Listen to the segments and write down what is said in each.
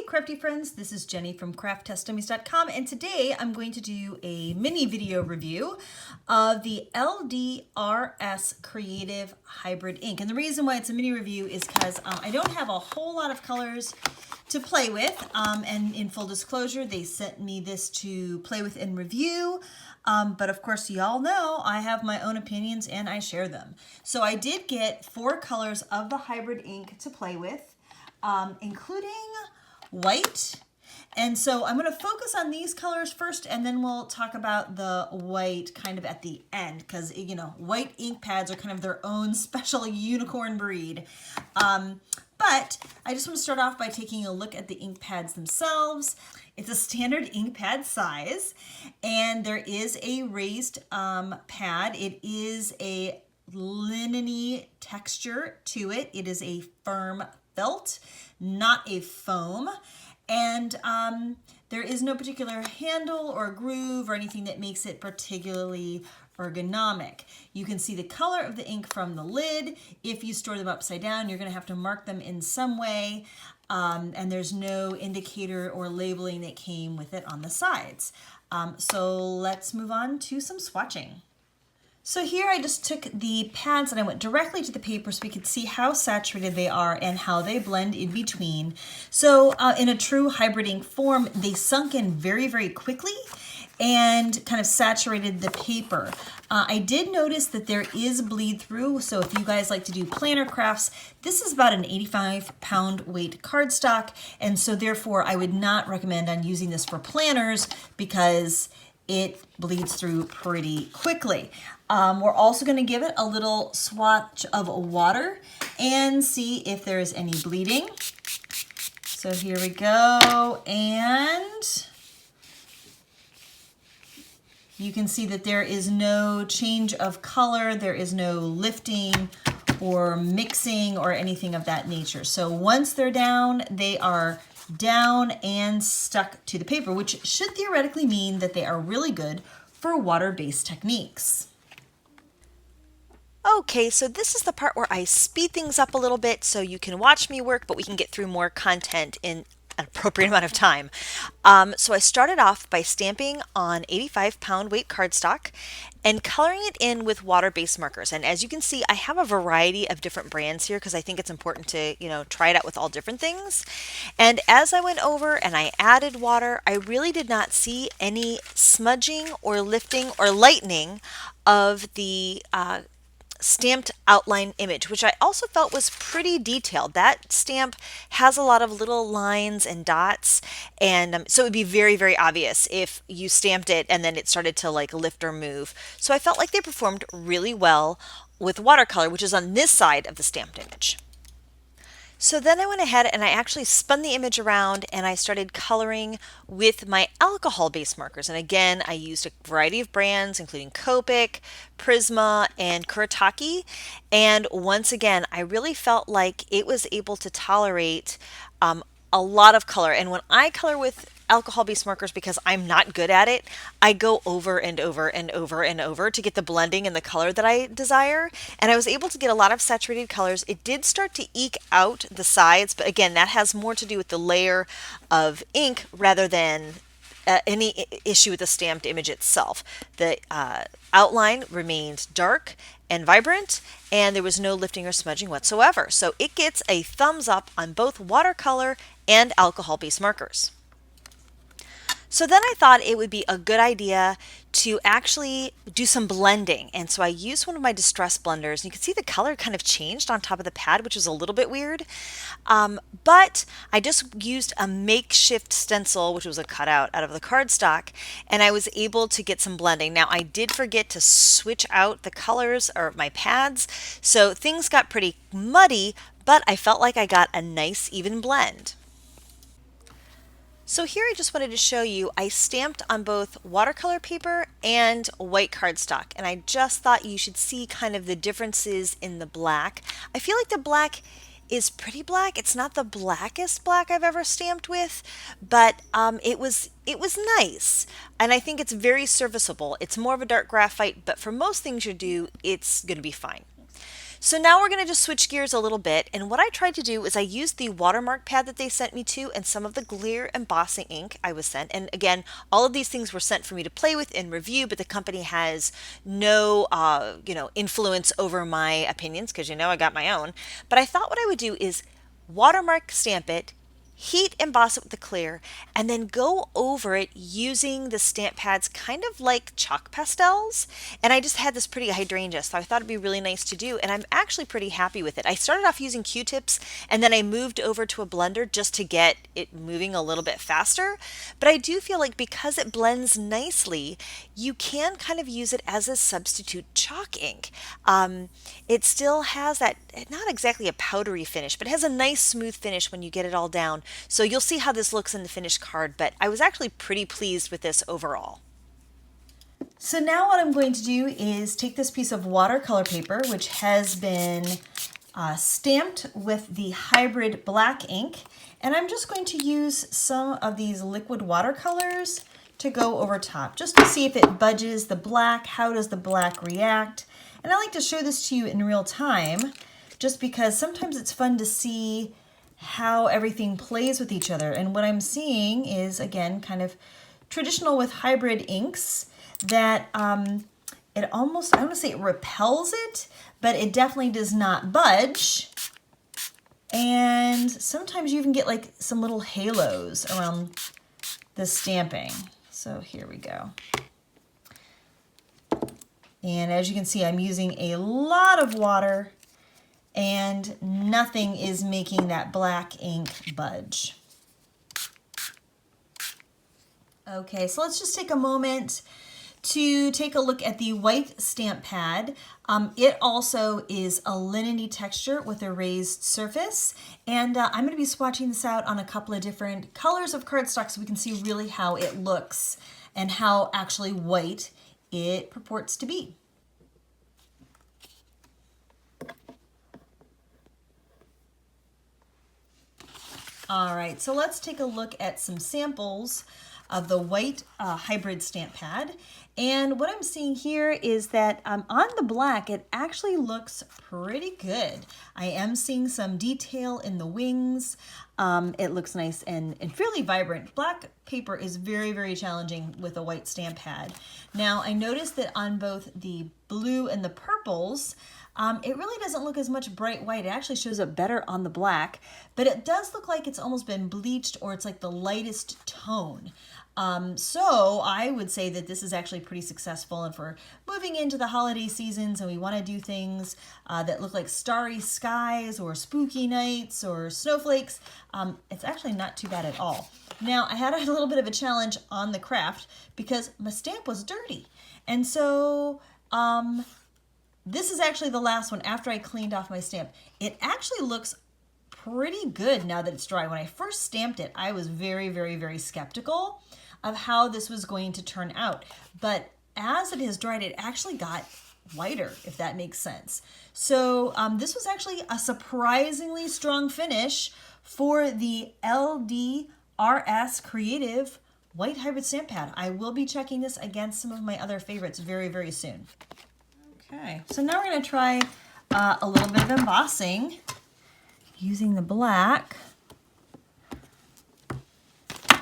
crafty friends, this is Jenny from crafttestdummies.com, and today I'm going to do a mini video review of the LDRS Creative Hybrid Ink. And the reason why it's a mini review is because I don't have a whole lot of colors to play with, and in full disclosure, they sent me this to play with and review, but of course y'all know I have my own opinions and I share them. So I did get 4 colors of the hybrid ink to play with, including white. And so I'm going to focus on these colors first, and then we'll talk about the white kind of at the end, because, you know, white ink pads are kind of their own special unicorn breed. But I just want to start off by taking a look at the ink pads themselves. It's a standard ink pad size, and there is a raised pad. It is a linen-y texture to it. It is a firm felt, not a foam. And there is no particular handle or groove or anything that makes it particularly ergonomic. You can see the color of the ink from the lid. If you store them upside down, you're going to have to mark them in some way. And there's no indicator or labeling that came with it on the sides. So let's move on to some swatching. So here I just took the pads and I went directly to the paper so we could see how saturated they are and how they blend in between. So in a true hybrid ink form, they sunk in very, very quickly and kind of saturated the paper. I did notice that there is bleed through, so if you guys like to do planner crafts, this is about an 85-pound weight cardstock, and so therefore I would not recommend on using this for planners because it bleeds through pretty quickly. We're also going to give it a little swatch of water and see if there is any bleeding. So here we go, and you can see that there is no change of color, there is no lifting or mixing or anything of that nature. So once they're down, they are down and stuck to the paper, which should theoretically mean that they are really good for water-based techniques. Okay, so this is the part where I speed things up a little bit so you can watch me work, but we can get through more content in an appropriate amount of time. So I started off by stamping on 85-pound weight cardstock and coloring it in with water-based markers. And as you can see, I have a variety of different brands here because I think it's important to, try it out with all different things. And as I went over and I added water, I really did not see any smudging or lifting or lightening of the stamped outline image, which I also felt was pretty detailed. That stamp has a lot of little lines and dots, and so it would be very, very obvious if you stamped it and then it started to like lift or move. So I felt like they performed really well with watercolor, which is on this side of the stamped image. So then I went ahead and I actually spun the image around and I started coloring with my alcohol-based markers. And again, I used a variety of brands, including Copic, Prisma, and Kuretake. And once again, I really felt like it was able to tolerate a lot of color. And when I color with alcohol-based markers, because I'm not good at it, I go over and over and over and over to get the blending and the color that I desire. And I was able to get a lot of saturated colors. It did start to eke out the sides, but again, that has more to do with the layer of ink rather than any issue with the stamped image itself. The outline remained dark and vibrant, and there was no lifting or smudging whatsoever. So it gets a thumbs up on both watercolor and alcohol-based markers. So then I thought it would be a good idea to actually do some blending. And so I used one of my distress blenders. You can see the color kind of changed on top of the pad, which was a little bit weird. But I just used a makeshift stencil, which was a cutout out of the cardstock, and I was able to get some blending. Now I did forget to switch out the colors or my pads, so things got pretty muddy, but I felt like I got a nice even blend. So here I just wanted to show you, I stamped on both watercolor paper and white cardstock, and I just thought you should see kind of the differences in the black. I feel like the black is pretty black. It's not the blackest black I've ever stamped with, but it was nice, and I think it's very serviceable. It's more of a dark graphite, but for most things you do, it's going to be fine. So now we're going to just switch gears a little bit, and what I tried to do is I used the watermark pad that they sent me to and some of the clear embossing ink I was sent. And again, all of these things were sent for me to play with and review, but the company has no influence over my opinions because I got my own. But I thought what I would do is watermark stamp it, heat emboss it with the clear, and then go over it using the stamp pads kind of like chalk pastels. And I just had this pretty hydrangea, so I thought it'd be really nice to do, and I'm actually pretty happy with it. I started off using Q-tips and then I moved over to a blender just to get it moving a little bit faster. But I do feel like because it blends nicely, you can kind of use it as a substitute chalk ink. It still has that, not exactly a powdery finish, but it has a nice smooth finish when you get it all down. So you'll see how this looks in the finished card, but I was actually pretty pleased with this overall. So now what I'm going to do is take this piece of watercolor paper, which has been stamped with the hybrid black ink, and I'm just going to use some of these liquid watercolors to go over top, just to see if it budges the black, how does the black react. And I like to show this to you in real time, just because sometimes it's fun to see how everything plays with each other. And what I'm seeing is, again, kind of traditional with hybrid inks, that it almost, I don't want to say it repels it, but it definitely does not budge. And sometimes you even get like some little halos around the stamping. So here we go. And as you can see, I'm using a lot of water and nothing is making that black ink budge. Okay, so let's just take a moment to take a look at the white stamp pad. It also is a linen-y texture with a raised surface, and I'm going to be swatching this out on a couple of different colors of cardstock so we can see really how it looks and how actually white it purports to be. All right, so let's take a look at some samples of the white hybrid stamp pad. And what I'm seeing here is that on the black, it actually looks pretty good. I am seeing some detail in the wings. It looks nice and fairly vibrant. Black paper is very, very challenging with a white stamp pad. Now, I noticed that on both the blue and the purples, it really doesn't look as much bright white. It actually shows up better on the black, but it does look like it's almost been bleached, or it's like the lightest tone. So I would say that this is actually pretty successful, and for moving into the holiday seasons and we want to do things that look like starry skies or spooky nights or snowflakes, it's actually not too bad at all. Now, I had a little bit of a challenge on the craft because my stamp was dirty, and so this is actually the last one after I cleaned off my stamp. It actually looks pretty good now that it's dry. When I first stamped it, I was very, very, very skeptical of how this was going to turn out. But as it has dried, it actually got whiter, if that makes sense. So this was actually a surprisingly strong finish for the LDRS Creative White Hybrid Stamp Pad. I will be checking this against some of my other favorites very, very soon. Okay, so now we're going to try a little bit of embossing using the black,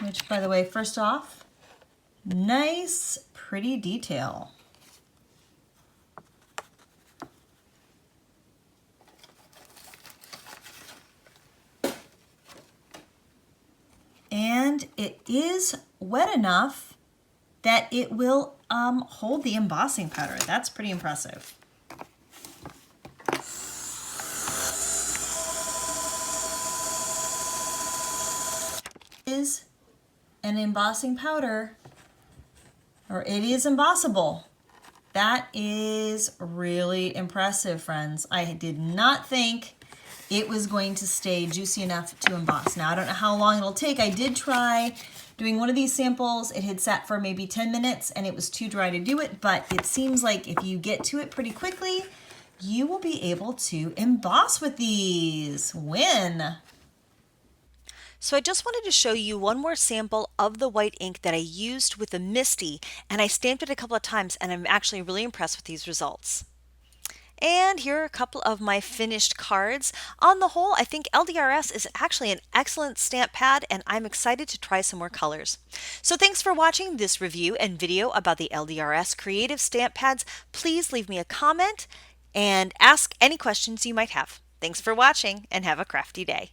which, by the way, first off, nice, pretty detail. And it is wet enough that it will hold the embossing powder. That's pretty impressive. Is an embossing powder, or it is embossable. That is really impressive, friends. I did not think it was going to stay juicy enough to emboss. Now, I don't know how long it'll take. I did try doing one of these samples. It had sat for maybe 10 minutes and it was too dry to do it, but it seems like if you get to it pretty quickly, you will be able to emboss with these. Win! So I just wanted to show you one more sample of the white ink that I used with the Misty, and I stamped it a couple of times, and I'm actually really impressed with these results. And here are a couple of my finished cards. On the whole, I think LDRS is actually an excellent stamp pad, and I'm excited to try some more colors. So thanks for watching this review and video about the LDRS creative stamp pads. Please leave me a comment and ask any questions you might have. Thanks for watching and have a crafty day.